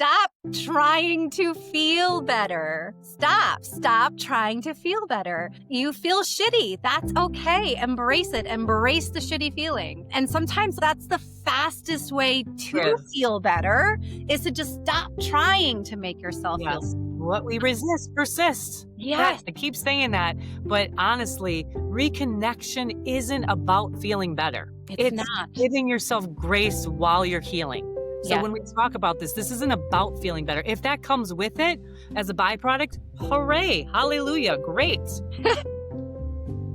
stop trying to feel better. Stop trying to feel better. You feel shitty. That's okay. Embrace it. Embrace the shitty feeling. And sometimes that's the fastest way to feel better is to just stop trying to make yourself feel better. What we resist persists. Yes. I keep saying that, but honestly, reconnection isn't about feeling better. It's not. Giving yourself grace while you're healing. So Yes. when we talk about this isn't about feeling better. If that comes with it as a byproduct, hooray, hallelujah, great.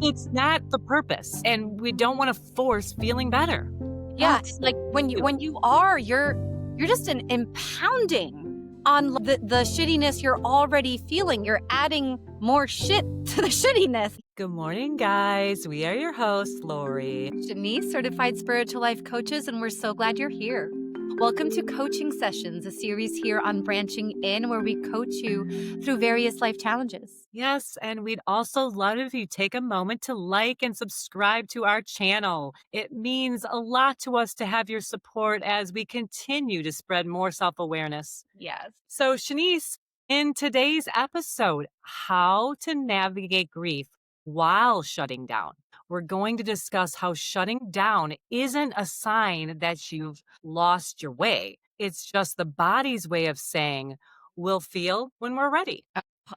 It's not the purpose, and we don't want to force feeling better. Yeah, it's like when you are, you're just impounding on the shittiness you're already feeling. You're adding more shit to the shittiness. Good morning, guys. We are your hosts, Lori. Shenisse, certified spiritual life coaches, and we're so glad you're here. Welcome to Coaching Sessions, a series here on Branching In where we coach you through various life challenges. Yes, and we'd also love if you take a moment to like and subscribe to our channel. It means a lot to us to have your support as we continue to spread more self-awareness. Yes. So, Shenisse, in today's episode, how to navigate grief while shutting down. We're going to discuss how shutting down isn't a sign that you've lost your way. It's just the body's way of saying, we'll feel when we're ready.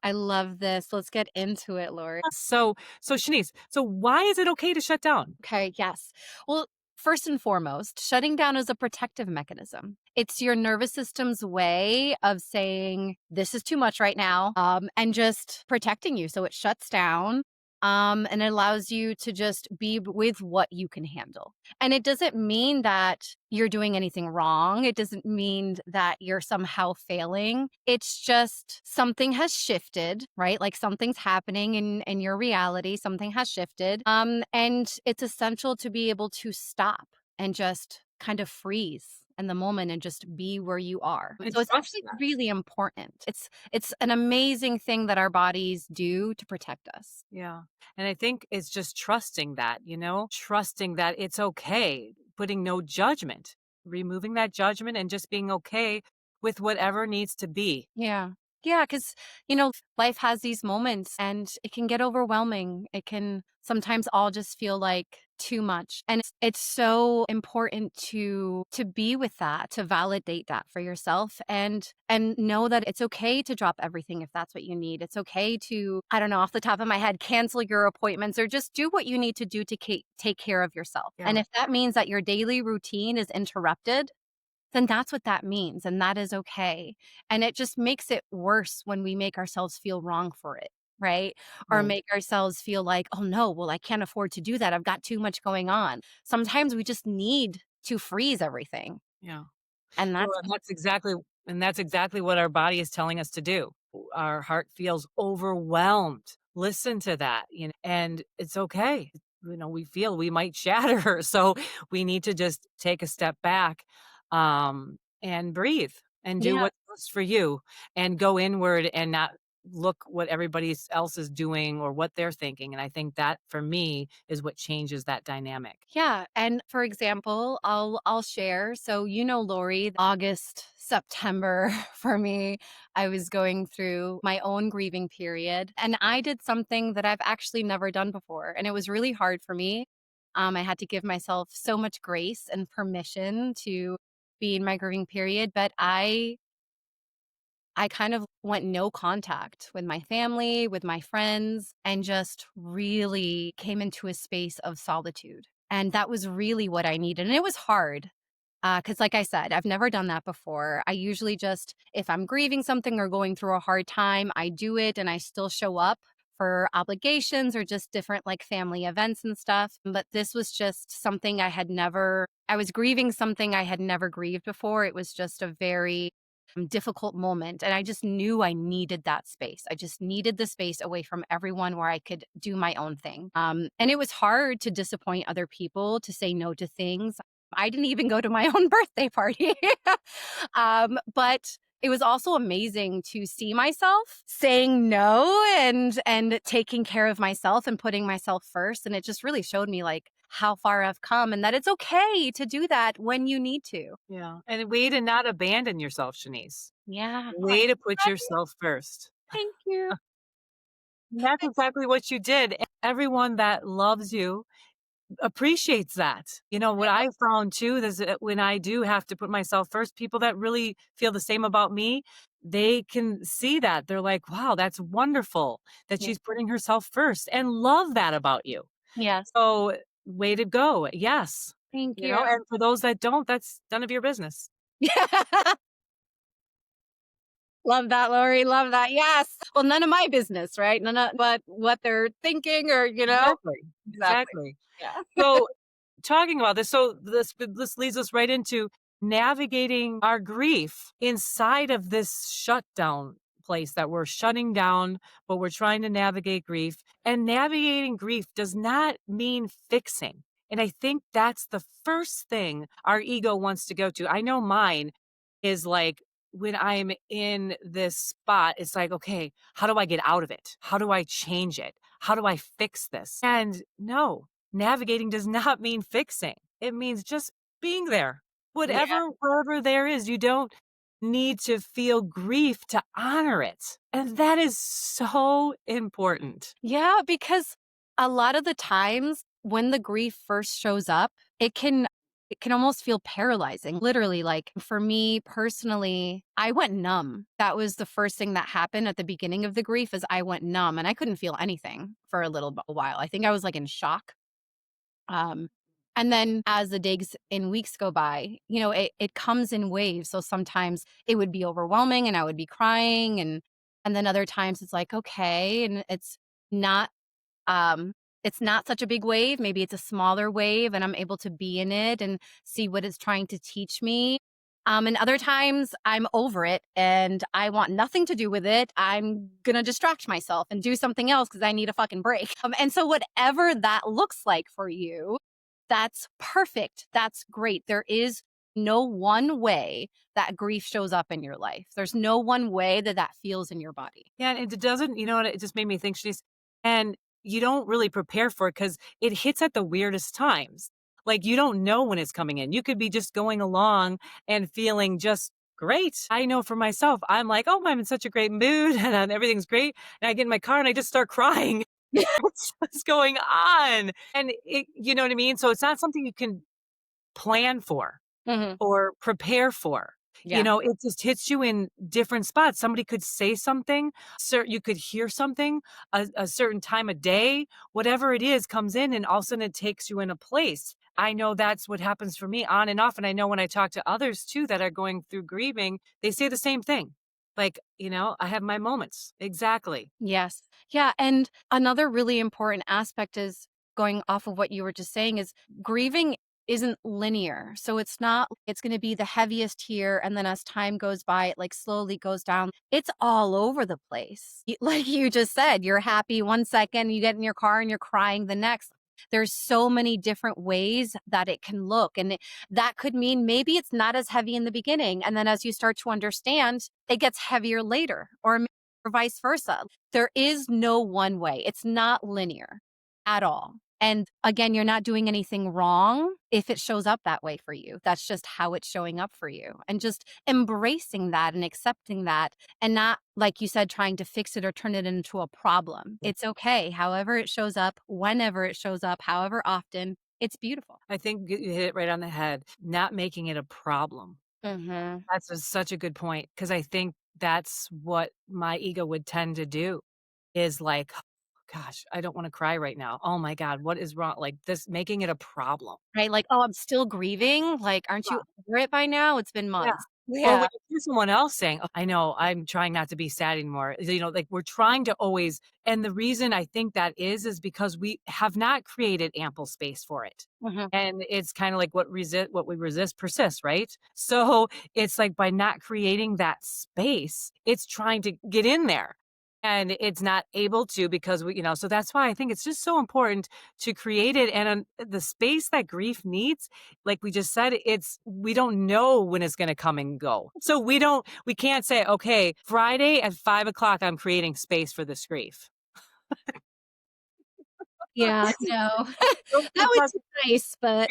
I love this. Let's get into it, Lori. So Shenisse, so why is it okay to shut down? Okay, yes. Well, first and foremost, shutting down is a protective mechanism. It's your nervous system's way of saying, this is too much right now, and just protecting you. So it shuts down. And it allows you to just be with what you can handle. And it doesn't mean that you're doing anything wrong. It doesn't mean that you're somehow failing. It's just something has shifted, right? Like something's happening in your reality. Something has shifted. And it's essential to be able to stop and just kind of freeze in the moment and just be where you are. So it's actually really important. It's an amazing thing that our bodies do to protect us. Yeah. And I think it's just trusting that, trusting that it's okay, putting no judgment, removing that judgment and just being okay with whatever needs to be. Yeah. Yeah, because, life has these moments and it can get overwhelming. It can sometimes all just feel like too much. And it's so important to be with that, to validate that for yourself and know that it's okay to drop everything if that's what you need. It's okay to, I don't know, off the top of my head, cancel your appointments or just do what you need to do to take care of yourself. Yeah. And if that means that your daily routine is interrupted, then that's what that means. And that is okay. And it just makes it worse when we make ourselves feel wrong for it, right? Or make ourselves feel like, oh no, well, I can't afford to do that. I've got too much going on. Sometimes we just need to freeze everything. Yeah. And that's exactly what our body is telling us to do. Our heart feels overwhelmed. Listen to that, and it's okay. We feel we might shatter. So we need to just take a step back and breathe and do what's best for you and go inward and not look what everybody else is doing or what they're thinking. And I think that for me is what changes that dynamic. Yeah. And for example, I'll share. So, Lori, August, September for me, I was going through my own grieving period and I did something that I've actually never done before. And it was really hard for me. I had to give myself so much grace and permission to be in my grieving period, but I kind of went no contact with my family, with my friends, and just really came into a space of solitude. And that was really what I needed. And it was hard because like I said, I've never done that before. I usually just, if I'm grieving something or going through a hard time, I do it and I still show up for obligations or just different like family events and stuff. But this was just something I was grieving something I had never grieved before. It was just a very difficult moment. And I just knew I needed that space. I just needed the space away from everyone where I could do my own thing. And it was hard to disappoint other people, to say no to things. I didn't even go to my own birthday party. But it was also amazing to see myself saying no and taking care of myself and putting myself first. And it just really showed me like how far I've come and that it's okay to do that when you need to. Yeah, and a way to not abandon yourself, Shanice. Yeah. Oh, Way to put yourself first. thank you. And that's exactly what you did. And everyone that loves you appreciates that. You know, what I found too is that when I do have to put myself first, people that really feel the same about me, they can see that. They're like, wow, that's wonderful that Yeah. she's putting herself first and love that about you. Yes. So, way to go. Yes. Thank You know, you. and for those that don't, that's none of your business. Love that, Lori. Love that. Yes. Well, none of my business, right? None of but what they're thinking or, Exactly. Exactly. Exactly. Yeah. So, talking about this, so this leads us right into navigating our grief inside of this shutdown place that we're shutting down, but we're trying to navigate grief. And navigating grief does not mean fixing. And I think that's the first thing our ego wants to go to. I know mine is like when I'm in this spot, it's like, okay, how do I get out of it? How do I change it? How do I fix this? And no, navigating does not mean fixing. It means just being there. Yeah. Wherever there is, you don't need to feel grief to honor it. And that is so important. Yeah, because a lot of the times when the grief first shows up, it can almost feel paralyzing. Literally, like for me personally, I went numb. That was the first thing that happened at the beginning of the grief is I went numb and I couldn't feel anything for a while. I think I was like in shock. Um and then as the days and weeks go by, it comes in waves. So sometimes it would be overwhelming and I would be crying and then other times it's like, okay, and not um, it's not such a big wave. Maybe it's a smaller wave and I'm able to be in it and see what it's trying to teach me. And other times I'm over it and I want nothing to do with it. I'm going to distract myself and do something else because I need a fucking break. And so, whatever that looks like for you, that's perfect. That's great. There is no one way that grief shows up in your life. There's no one way that that feels in your body. Yeah, and it doesn't, you know what, it just made me think, she's, and you don't really prepare for it because it hits at the weirdest times. Like you don't know when it's coming in. You could be just going along and feeling just great. I know for myself, I'm like, oh, I'm in such a great mood and everything's great. And I get in my car and I just start crying. What's going on? And you know what I mean? So it's not something you can plan for Hmm. or prepare for. You Yeah. know, it just hits you in different spots. Somebody could say something, you could hear something, a certain time of day, whatever it is comes in, and all of a sudden it takes you in a place. I know that's what happens for me on and off. And I know when I talk to others too that are going through grieving, they say the same thing. Like, I have my moments. Exactly. Yes. Yeah. And another really important aspect is going off of what you were just saying is grieving isn't linear. So it's going to be the heaviest here. And then as time goes by, it like slowly goes down. It's all over the place. Like you just said, you're happy 1 second, you get in your car and you're crying the next. There's so many different ways that it can look. And that could mean maybe it's not as heavy in the beginning. And then as you start to understand, it gets heavier later or vice versa. There is no one way. It's not linear at all. And again, you're not doing anything wrong if it shows up that way for you. That's just how it's showing up for you. And just embracing that and accepting that and not, like you said, trying to fix it or turn it into a problem. It's okay. However it shows up, whenever it shows up, however often, it's beautiful. I think you hit it right on the head, not making it a problem. Hmm. Such a good point because I think that's what my ego would tend to do is like, "Oh, gosh, I don't wanna cry right now. Oh my god, what is wrong?" Like, this making it a problem. Right? Like, oh, I'm still grieving. Like, aren't you over it by now? It's been Yeah. months. Or when Yeah. you hear someone else saying, "Oh, I know, I'm trying not to be sad anymore." Like, we're trying to always, and the reason I think that is because we have not created ample space for it. Mhm. And it's kinda like what we resist persists, right? So, it's like by not creating that space, it's trying to get in there, and it's not able to because so that's why I think it's just so important to create it, and, the space that grief needs, like we just said, we don't know when it's gonna come and go. So we can't say, "Okay, Friday at 5 o'clock, I'm creating space for this grief." Yeah, no. So That it would does be nice, but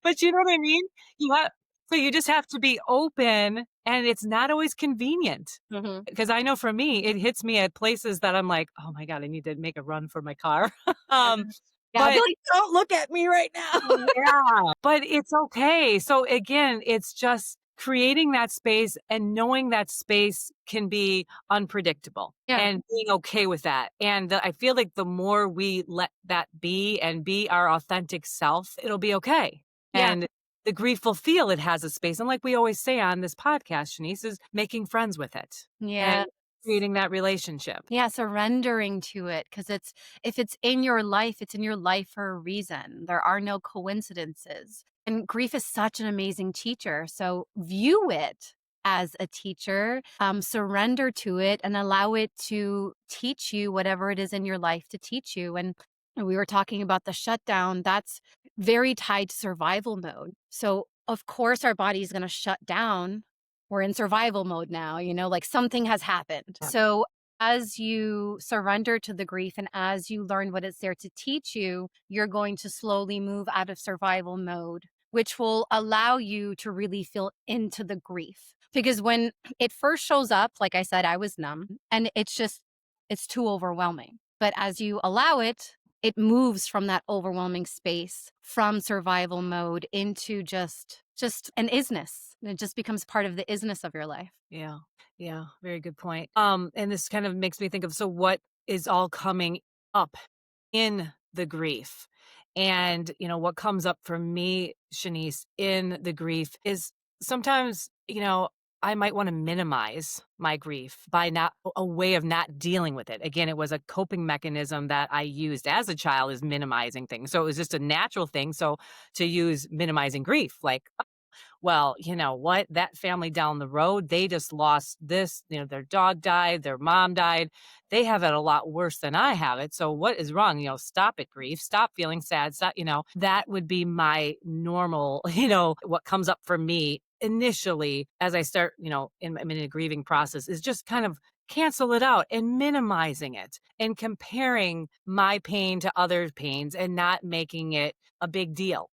but you know what I mean? You have so you just have to be open, and it's not always convenient. Mhm. Because I know for me, it hits me at places that I'm like, "Oh my god, I need to make a run for my car." Yeah. Um, Yeah, I'll be but like, "Don't look at me right now." yeah, but it's okay. So again, it's just creating that space and knowing that space can be unpredictable Yeah. and being okay with that. And I feel like the more we let that be and be our authentic self, it'll be okay. Yeah. And the grief will feel it has a space. And like we always say on this podcast, Shanice, is making friends with it and Yes. creating that relationship. Yeah, surrendering to it because it's if it's in your life, it's in your life for a reason. There are no coincidences. And grief is such an amazing teacher. So view it as a teacher, surrender to it and allow it to teach you whatever it is in your life to teach you. And we were talking about the shutdown, that's very tied to survival mode. So, of course, our body is going to shut down. We're in survival mode now, like something has happened. Yeah. So, as you surrender to the grief and as you learn what it's there to teach you, you're going to slowly move out of survival mode, which will allow you to really feel into the grief. Because when it first shows up, like I said, I was numb and it's too overwhelming. But as you allow it, it moves from that overwhelming space from survival mode into just an isness. It just becomes part of the isness of your life. Yeah. Yeah. Very good point. And this kind of makes me think of so what is all coming up in the grief. And, what comes up for me, Shanice, in the grief is sometimes, I might want to minimize my grief by not a way of not dealing with it. Again, it was a coping mechanism that I used as a child is minimizing things. So it was just a natural thing. So to use minimizing grief, like well, you know what? That family down the road, they just lost this, their dog died, their mom died. They have it a lot worse than I have it. So what is wrong? Stop it, grief. Stop feeling sad. Stop, that would be my normal, what comes up for me initially as I start, I'm in a grieving process is just kind of cancel it out and minimizing it and comparing my pain to others' pains and not making it a big deal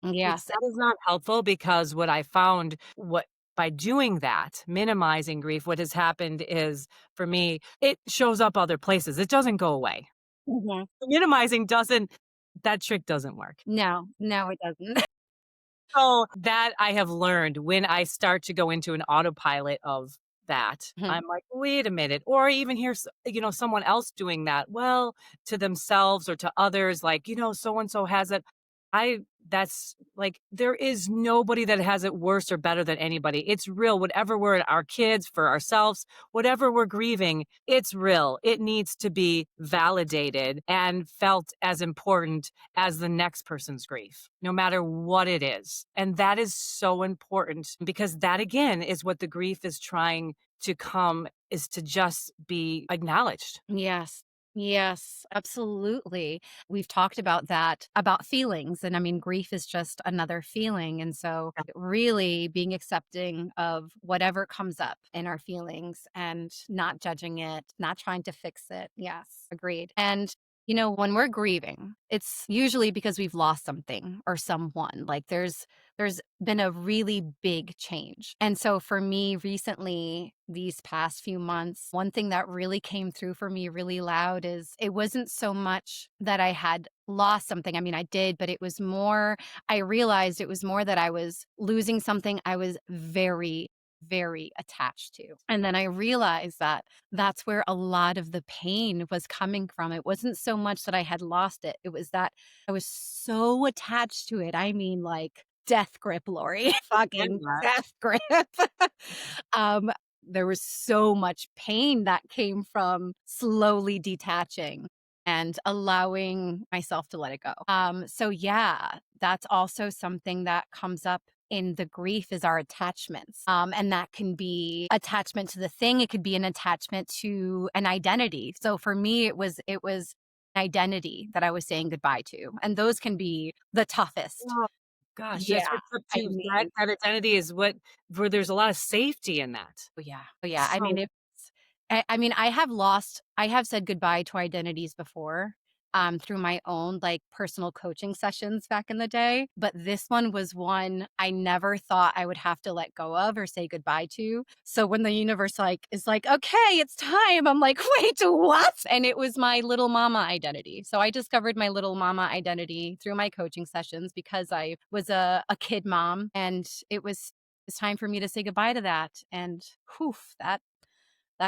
which Yes. that is not helpful because what I found what by doing that, minimizing grief, what has happened is for me, it shows up other places. It doesn't go away. Mhm. Minimizing doesn't that trick doesn't work. No, no, it doesn't. So, that I have learned when I start to go into an autopilot of that, Mhm. I'm like, "Wait a minute," or I even hear someone else doing that, well, to themselves or to others, like, "So and so has it." I that's like, there is nobody that has it worse or better than anybody. It's real, whatever we're our kids, for ourselves, whatever we're grieving, it's real. It needs to be validated and felt as important as the next person's grief, no matter what it is. And that is so important because that again is what the grief is trying to come is to just be acknowledged. Yes. Yes, absolutely. We've talked about that, about feelings. And I mean, grief is just another feeling. And so, really being accepting of whatever comes up in our feelings and not judging it, not trying to fix it. Yes, agreed. And when we're grieving, it's usually because we've lost something or someone. Like there's been a really big change. And so for me recently, these past few months, one thing that really came through for me really loud is it wasn't so much that I had lost something. I mean, I did, but it was more, I realized it was more that I was losing something I was very, very attached to. And then I realized that that's where a lot of the pain was coming from. It wasn't so much that I had lost it, it was that I was so attached to it. I mean, like, death grip, Lori, Get fucking that. death grip. Um, there was so much pain that came from slowly detaching and allowing myself to let it go. So yeah, that's also something that comes up in the grief is our attachments. And that can be attachment to the thing. It could be an attachment to an identity. So for me, it was identity that I was saying goodbye to. And those can be the toughest. Oh, gosh, that's Yeah. what's up I too. That mean, that identity is what where there's a lot of safety in that. oh yeah. Oh yeah. I mean, So I mean, I have said goodbye to identities before, through my own, like, personal coaching sessions back in the day, but this one was one I never thought I would have to let go of or say goodbye to. So when the universe, like, is like, "Okay, it's time," I'm like, "Wait, what?" And it was my little mama identity. So I discovered my little mama identity through my coaching sessions because I was a kid mom, and it's time for me to say goodbye to that, and, whew, that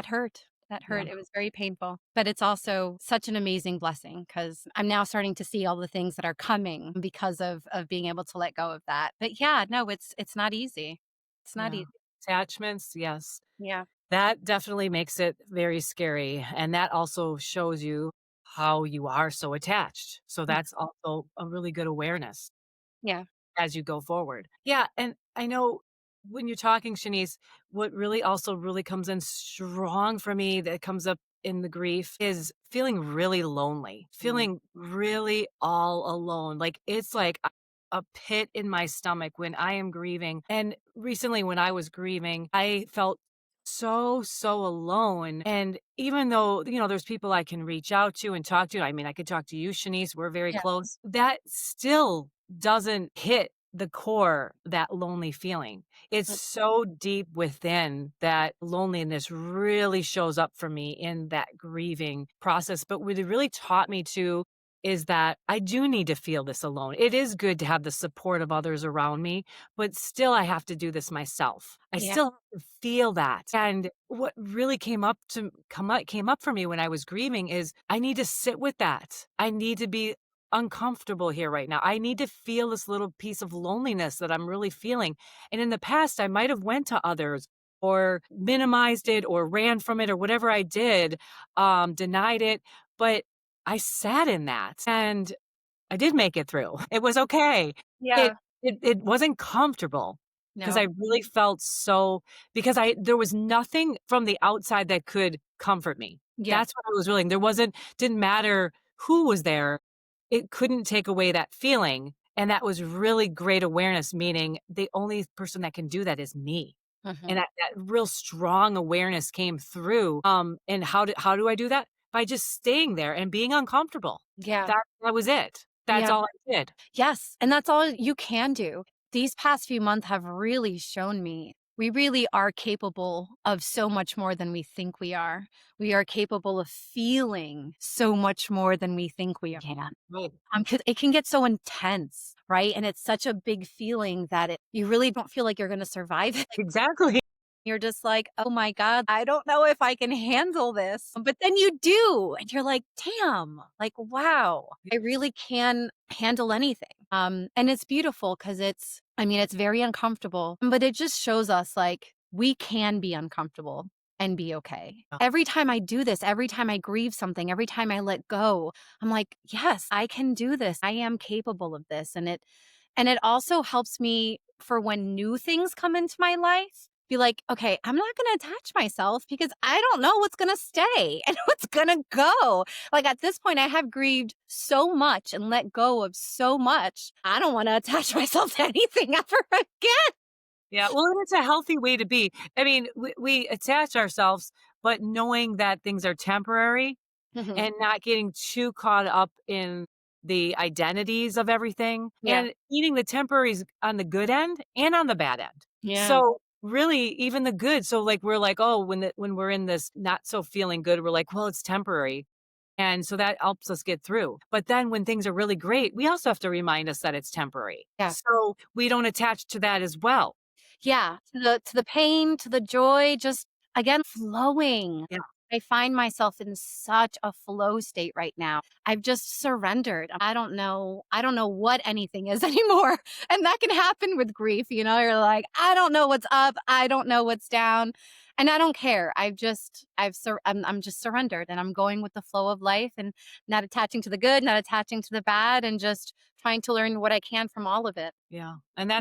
hurt. That Yeah, hurt. It was very painful, but it's also such an amazing blessing because 'cause I'm now starting to see all the things that are coming because of being able to let go of that. But yeah, no, it's not easy. It's not yeah. easy. Attachments, yes. Yeah. That definitely makes it very scary, and that also shows you how you are so attached. So Mm, that's also a really good awareness yeah. as you go forward. Yeah, and I know when you're talking, Shanice, what really also really comes in strong for me that comes up in the grief is feeling really lonely, Mm. feeling really all alone. Like it's like a pit in my stomach when I am grieving. And recently, when I was grieving, I felt so alone. And even though, there's people I can reach out to and talk to, I mean, I could talk to you, Shanice, we're very Yeah. close. That still doesn't hit the core, that lonely feeling. It's Mm, so deep within that loneliness really shows up for me in that grieving process. But what it really taught me to is that I do need to feel this alone. It is good to have the support of others around me, but still I have to do this myself. I yeah. still have to feel that. And what really came up for me when I was grieving is I need to sit with that. I need to be uncomfortable here right now. I need to feel this little piece of loneliness that I'm really feeling. And in the past, I might have went to others or minimized it or ran from it or whatever I did, denied it. But I sat in that and I did make it through. It was okay. It Yeah. it wasn't comfortable because No. I really felt so because I there was nothing from the outside that could comfort me. Yeah. That's what I was willing. There wasn't didn't matter who was there. It couldn't take away that feeling, and that was really great awareness, meaning the only person that can do that is me. And Mhm. that real strong awareness came through, and how do I do that? By just staying there and being uncomfortable. Yeah. That was it. That's Yeah. all I did. Yes, and that's all you can do. These past few months have really shown me we really are capable of so much more than we think we are. We are capable of feeling so much more than we think we can. Right. 'Cause it can get so intense, right? And it's such a big feeling that you really don't feel like you're gonna survive it. Exactly. You're just like, "Oh my god, I don't know if I can handle this." But then you do, and you're like, "Damn, like, wow, I really can handle anything." And it's beautiful because I mean, it's very uncomfortable, but it just shows us, like, we can be uncomfortable and be okay. Yeah. Every time I do this, every time I grieve something, every time I let go, I'm like, "Yes, I can do this. I am capable of this." And it also helps me for when new things come into my life, be like, "Okay, I'm not gonna attach myself because I don't know what's gonna stay and what's gonna go." Like, at this point, I have grieved so much and let go of so much, I don't wanna attach myself to anything ever again. Yeah, well, and it's a healthy way to be. I mean, we attach ourselves, but knowing that things are temporary Mhm. and not getting too caught up in the identities of everything Yeah. and eating the temporaries on the good end and on the bad end. Yeah. So really even the good. So like we're like, oh, when we're in this not so feeling good, we're like, well, it's temporary. And so that helps us get through. But then when things are really great, we also have to remind us that it's temporary. Yeah. So we don't attach to that as well. Yeah, to the pain, to the joy, just again flowing. Yeah. I find myself in such a flow state right now. I've just surrendered. I don't know what anything is anymore. And that can happen with grief, you're like, I don't know what's up, I don't know what's down, and I don't care. I'm just surrendered and I'm going with the flow of life and not attaching to the good, not attaching to the bad, and just trying to learn what I can from all of it. Yeah, and Yeah.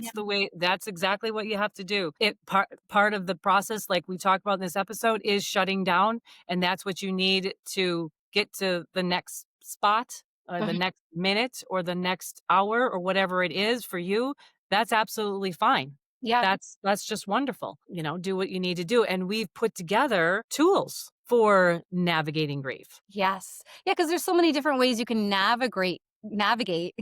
that's exactly what you have to do. Part of the process, like we talked about in this episode, is shutting down, and that's what you need to get to the next spot, or the Mhm. next minute, or the next hour, or whatever it is for you. That's absolutely fine. Yeah. That's just wonderful. Do what you need to do, and we've put together tools for navigating grief. Yes. Yeah, because there's so many different ways you can navigate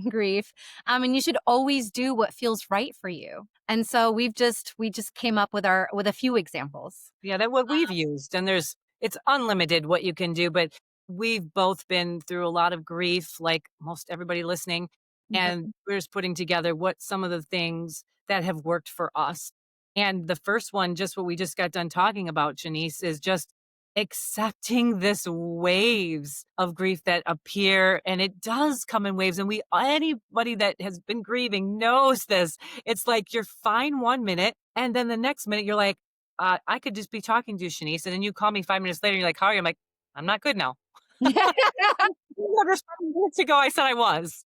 grief, and you should always do what feels right for you. And so we just came up with our with a few examples. Yeah, that what we've used, and it's unlimited what you can do, but we've both been through a lot of grief, like most everybody listening, and Mhm. we're just putting together what some of the things that have worked for us. And the first one, just what we just got done talking about, Shanice, is just accepting this waves of grief that appear, and it does come in waves. And anybody that has been grieving knows this. It's like you're fine 1 minute, and then the next minute you're like, I could just be talking to you, Shanice, and then you call me 5 minutes later, and you're like, "How are you?" I'm like, "I'm not good now." Just 5 minutes ago, I said I was.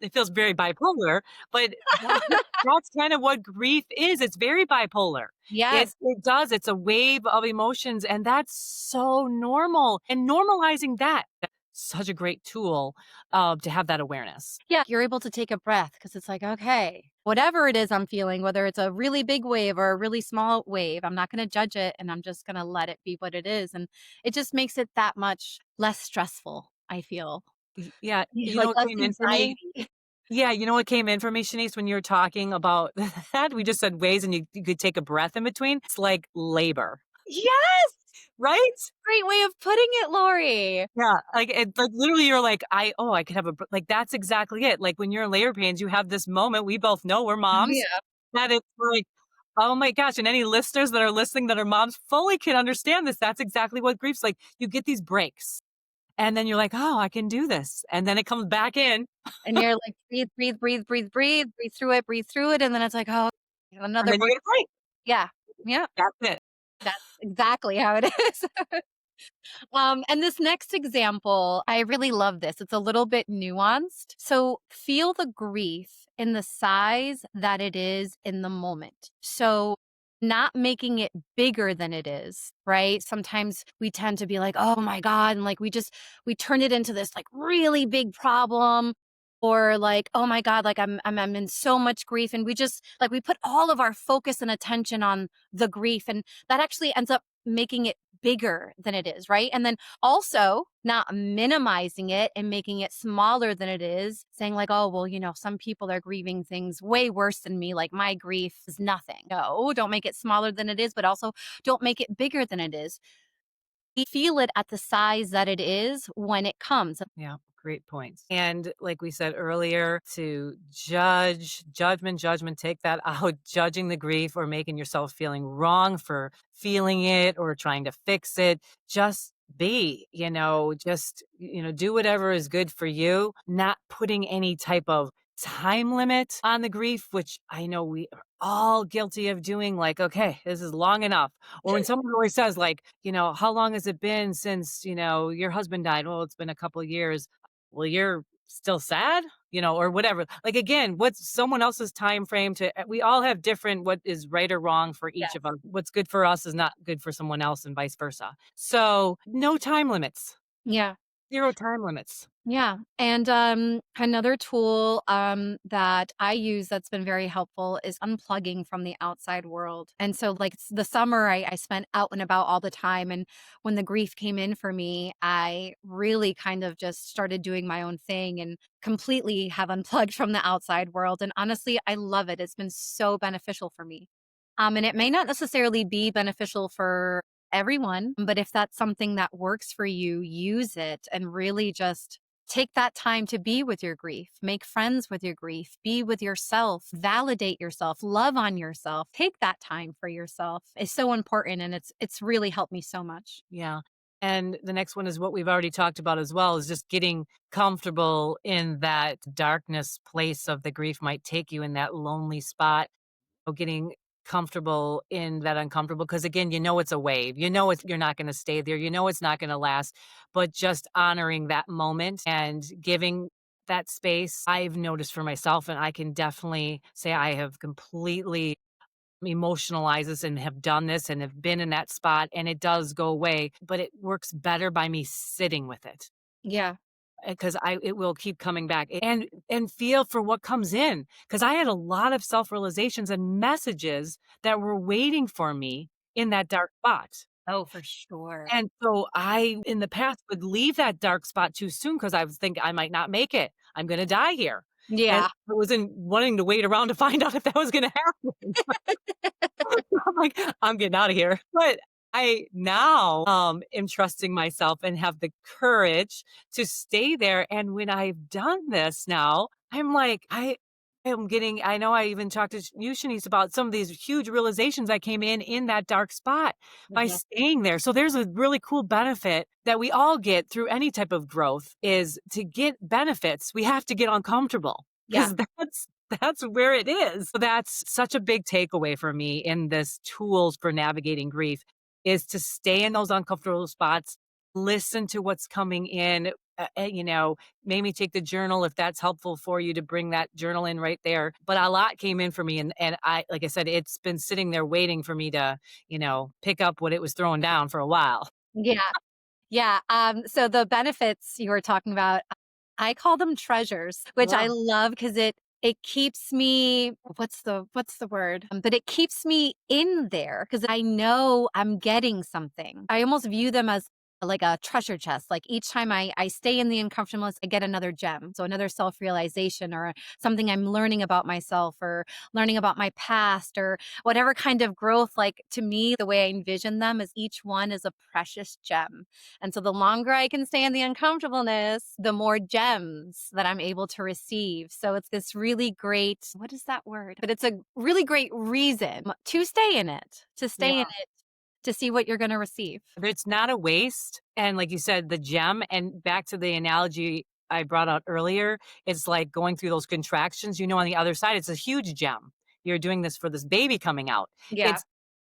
It feels very bipolar, but that's kind of what grief is. It's very bipolar. Yes. It does. It's a wave of emotions, and that's so normal. And normalizing that, such a great tool to have that awareness. Yeah, you're able to take a breath because it's like, "Okay, whatever it is I'm feeling, whether it's a really big wave or a really small wave, I'm not gonna judge it, and I'm just gonna let it be what it is," and it just makes it that much less stressful, I feel. Yeah, Yeah, you know like, what less came in for me? anxiety. Yeah, you know what came in for me, Shanice, when you were talking about that? We just said ways and you could take a breath in between. It's like labor, Yes! right? Great way of putting it, Lori. Yeah, like literally you're like, I could have like that's exactly it. Like when you're in labor pains, you have this moment. We both know we're Oh, moms yeah. that it's like, oh my gosh. And any listeners that are listening that are moms fully can understand this. That's exactly what grief's like. You get these breaks and then you're like, oh, I can do this. And then it comes back in And you're like, "Breathe, breathe, breathe, breathe, breathe through it," and then it's like, "Oh, and another then you breath." get a break. Yeah. Yeah, That's it. that's exactly how it is. And this next example, I really love this. It's a little bit nuanced. So feel the grief in the size that it is in the moment. So not making it bigger than it is, right? Sometimes we tend to be like, oh my God. And like we turn it into this like really big problem. Or like, oh my God, like I'm in so much grief. And we just like we put all of our focus and attention on the grief. And that actually ends up making it bigger than it is, right? And then also not minimizing it and making it smaller than it is, saying like, oh, well, some people are grieving things way worse than me. Like my grief is nothing. No, don't make it smaller than it is, but also don't make it bigger than it is. Feel it at the size that it is when it comes. Yeah, great points. And like we said earlier, to judgment, take that out, judging the grief or making yourself feeling wrong for feeling it or trying to fix it. Just be, do whatever is good for you, not putting any type of time limit on the grief, which I know we are all guilty of doing. Like, okay, this is long enough. Or when someone always says, like, how long has it been since, your husband died? Well, it's been a couple of years. Well, you're still sad, or whatever. Like, again, what's someone else's time frame we all have different, what is right or wrong for each of Yes. us. What's good for us is not good for someone else and vice versa. So, no time limits, Yeah. zero time limits. Yeah. And another tool that I use that's been very helpful is unplugging from the outside world. And so, like the summer, I spent out and about all the time. And when the grief came in for me, I really kind of just started doing my own thing and completely have unplugged from the outside world. And honestly, I love it. It's been so beneficial for me. And it may not necessarily be beneficial for everyone, but if that's something that works for you, use it and really just take that time to be with your grief, make friends with your grief, be with yourself, validate yourself, love on yourself. Take that time for yourself. It's so important and it's really helped me so much. Yeah. And the next one is what we've already talked about as well, is just getting comfortable in that darkness place of the grief might take you in that lonely spot, or getting comfortable in that uncomfortable. Because again, it's a wave. You're not going to stay there. It's not going to last. But just honoring that moment and giving that space, I've noticed for myself, and I can definitely say I have completely emotionalize this and have done this and have been in that spot, and it does go away, but it works better by me sitting with it Yeah. because I it will keep coming back and feel for what comes in, because I had a lot of self realizations and messages that were waiting for me in that dark spot. Oh, for sure. And so I, in the past, would leave that dark spot too soon because I was thinking I might not make it. I'm gonna die here. And Yeah. I wasn't wanting to wait around to find out if that was gonna happen. I'm like, "I'm getting out of here." But I now, am trusting myself and have the courage to stay there, and when I've done this now, I'm like, I am getting I know I even talked to you, Shanice, about some of these huge realizations I came in that dark spot by Mhm. staying there. So there's a really cool benefit that we all get through any type of growth is to get benefits, we have to get uncomfortable Yeah. because that's where it is. So that's such a big takeaway for me in this tools for navigating grief is to stay in those uncomfortable spots, listen to what's coming in, maybe take the journal if that's helpful for you to bring that journal in right there. But a lot came in for me and I like I said, it's been sitting there waiting for me to, pick up what it was throwing down for a while. Yeah. Yeah, so the benefits you were talking about, I call them treasures, which I Yeah. love because it keeps me what's the word? But it keeps me in there because I know I'm getting something. I almost view them as like a treasure chest. Like each time I stay in the uncomfortableness, I get another gem. So another self-realization or something I'm learning about myself or learning about my past or whatever kind of growth. Like to me, the way I envision them is each one is a precious gem. And so the longer I can stay in the uncomfortableness, the more gems that I'm able to receive. So it's this really great, what is that word? But it's a really great reason to stay in it, to stay in Yeah. it, to see what you're going to receive. It's not a waste. And like you said, the gem, and back to the analogy I brought out earlier, it's like going through those contractions, on the other side, it's a huge gem. You're doing this for this baby coming out. Yeah. It's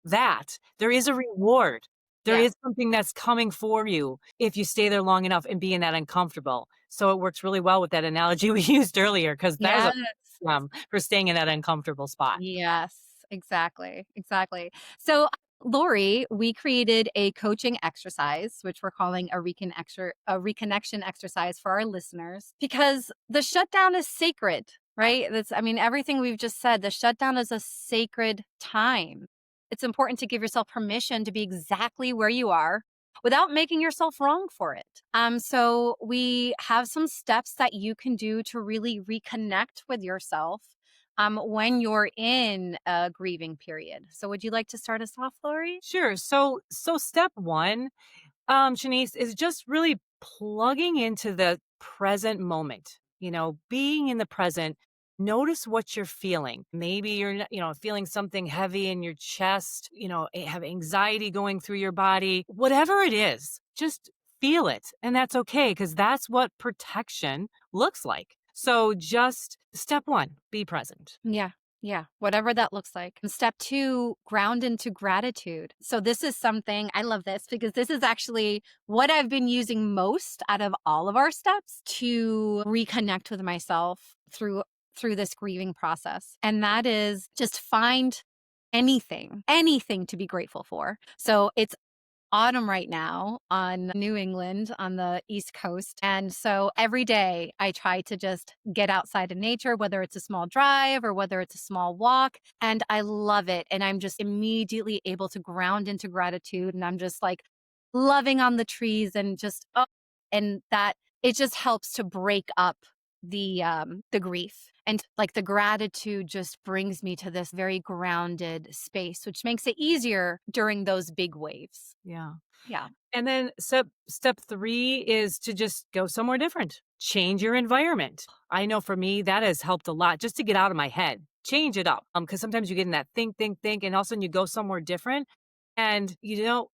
that. There is a reward. There Yeah. is something that's coming for you if you stay there long enough and be in that uncomfortable. So it works really well with that analogy we used earlier because that is a Yes. for staying in that uncomfortable spot. Yes, exactly, exactly. So, Lori, we created a coaching exercise, which we're calling a reconnection exercise for our listeners, because the shutdown is sacred, right? That's, I mean, everything we've just said, the shutdown is a sacred time. It's important to give yourself permission to be exactly where you are without making yourself wrong for it. So we have some steps that you can do to really reconnect with yourself when you're in a grieving period. So would you like to start us off, Lori? Sure. So step one, Shanice, is just really plugging into the present moment, being in the present. Notice what you're feeling. Maybe you're, feeling something heavy in your chest, have anxiety going through your body, whatever it is, just feel it. And that's okay because that's what protection looks like. So just step one, be present. Yeah. Yeah. Whatever that looks like. And step two, ground into gratitude. So this is something I love this because this is actually what I've been using most out of all of our steps to reconnect with myself through this grieving process. And that is just find anything to be grateful for. So it's autumn right now on New England on the East Coast. And so every day I try to just get outside in nature, whether it's a small drive or whether it's a small walk. And I love it. And I'm just immediately able to ground into gratitude. And I'm just like loving on the trees and just, oh, and that it just helps to break up the grief and like the gratitude just brings me to this very grounded space which makes it easier during those big waves. Yeah. Yeah. And then step 3 is to just go somewhere different. Change your environment. I know for me that has helped a lot just to get out of my head. Change it up. Because sometimes you get in that think, and all of a sudden you go somewhere different. And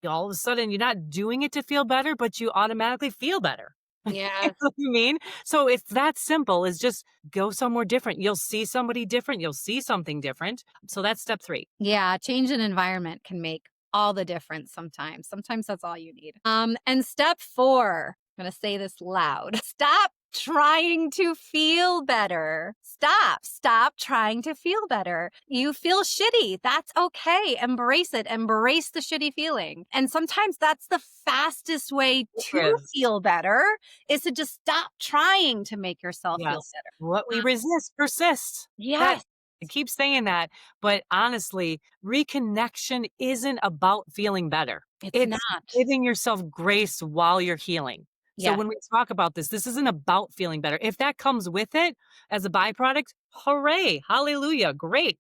all of a sudden you're not doing it to feel better, but you automatically feel better. You Yes. know what I mean? So it's that simple is just go somewhere different. You'll see somebody different. You'll see something different. So that's step 3. Yeah, change in environment can make all the difference sometimes. Sometimes that's all you need. And step 4, I'm going to say this loud. Stop trying to feel better. Stop trying to feel better. You feel shitty. That's okay. Embrace it. Embrace the shitty feeling. And sometimes that's the fastest way to Yes. feel better is to just stop trying to make yourself feel Yes. better. What we resist persists. That Yes. I keep saying that, but honestly, reconnection isn't about feeling better. It's It's not. giving yourself grace while you're healing. So Yes. when we talk about this isn't about feeling better. If that comes with it as a byproduct, hooray, hallelujah, great.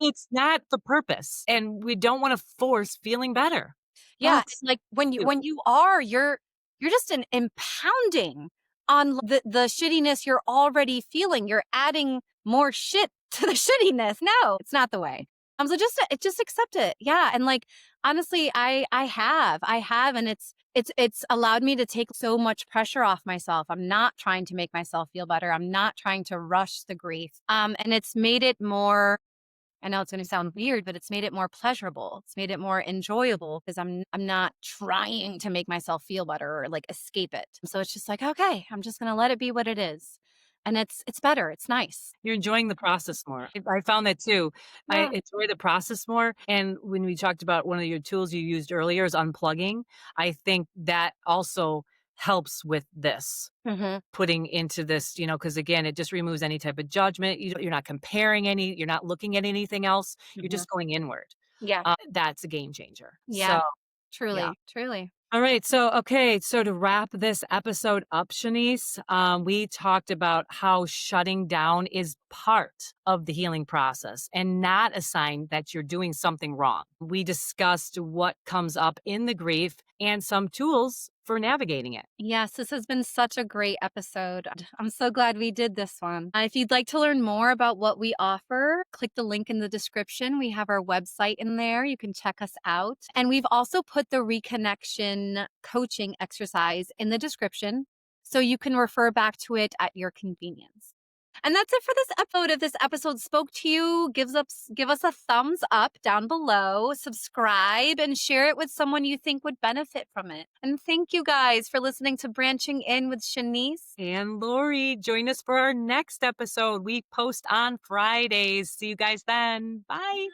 It's not the purpose, and we don't wanna force feeling better. Yeah, and, That's like, you. when you are, you're just impounding on the shittiness you're already feeling. You're adding more shit to the shittiness. No, it's not the way. So just accept it. Yeah, and, like, honestly, I have, and it's allowed me to take so much pressure off myself. I'm not trying to make myself feel better. I'm not trying to rush the grief. And it's made it more, I know it's gonna sound weird, but it's made it more pleasurable. It's made it more enjoyable because I'm not trying to make myself feel better or, like, escape it. So it's just like, "Okay, I'm just gonna let it be what it is." And it's better, it's nice. You're enjoying the process more. I found that too. I Yeah. enjoy the process more, and when we talked about one of your tools you used earlier is unplugging, I think that also helps with this, Mhm, putting into this, because again, it just removes any type of judgment. You're not comparing you're not looking at anything else. You're mhm. just going inward. Yeah, That's a game changer. yeah. So, yeah. Truly, truly. All right. So, okay. So, to wrap this episode up, Shanice, we talked about how shutting down is part of the healing process and not a sign that you're doing something wrong. We discussed what comes up in the grief and some tools for navigating it. Yes, this has been such a great episode. I'm so glad we did this one. If you'd like to learn more about what we offer, click the link in the description. We have our website in there. You can check us out. And we've also put the reconnection coaching exercise in the description so you can refer back to it at your convenience. And that's it for this episode. If this episode spoke to you, give us a thumbs up down below, subscribe, and share it with someone you think would benefit from it. And thank you guys for listening to Branching In with Shanice. And Lori, join us for our next episode. We post on Fridays. See you guys then. Bye.